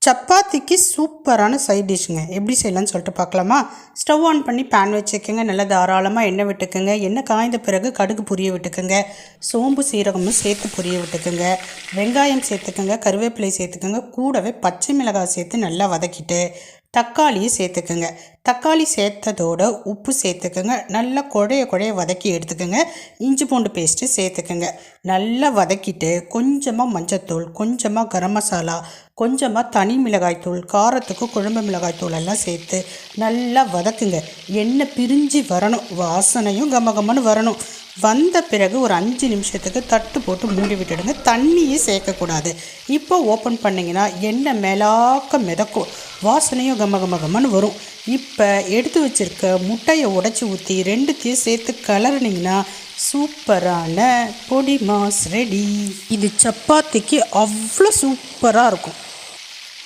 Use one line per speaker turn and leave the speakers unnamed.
சப்பாத்திக்கு சூப்பரான சைட் டிஷ்ஷுங்க. எப்படி செய்யலாம்னு சொல்லிட்டு பார்க்கலாமா? ஸ்டவ் ஆன் பண்ணி பேன் வச்சுக்கோங்க. நல்லா தாராளமாக எண்ணெய் விட்டுக்குங்க. எண்ணெய் காய்ந்த பிறகு கடுகு பொரிய விட்டுக்குங்க. சோம்பு சீரகமும் சேர்த்து பொரிய விட்டுக்குங்க. வெங்காயம் சேர்த்துக்குங்க. கருவேப்பிலை சேர்த்துக்குங்க. கூடவே பச்சை மிளகாய் சேர்த்து நல்லா வதக்கிட்டு தக்காளியை சேர்த்துக்குங்க. தக்காளி சேர்த்ததோட உப்பு சேர்த்துக்குங்க. நல்லா குழைய வதக்கி எடுத்துக்கோங்க. இஞ்சி பூண்டு பேஸ்ட்டு சேர்த்துக்குங்க. நல்லா வதக்கிட்டு கொஞ்சமாக மஞ்சத்தூள், கொஞ்சமாக கரம் மசாலா, கொஞ்சமாக தனி மிளகாய்த்தூள், காரத்துக்கு குழம்பு மிளகாய்த்தூள் எல்லாம் சேர்த்து நல்லா வதக்குங்க. எண்ணெய் பிரிஞ்சு வரணும், வாசனையும் கமகமன்னு வரணும். வந்த பிறகு ஒரு 5 நிமிஷத்துக்கு தட்டு போட்டு மூடி விட்டுடுங்க. தண்ணியே சேர்க்கக்கூடாது. இப்போ ஓப்பன் பண்ணிங்கன்னா எண்ணெய் மேலாக்க மிதக்கும், வாசனையும் கமகமகமன்னு வரும். இப்போ எடுத்து வச்சுருக்க முட்டையை உடச்சி ஊற்றி 2த்தையும் சேர்த்து கலர்னிங்கன்னா சூப்பரான பொடி மாஸ் ரெடி. இது சப்பாத்திக்கு அவ்வளோ சூப்பராக இருக்கும்.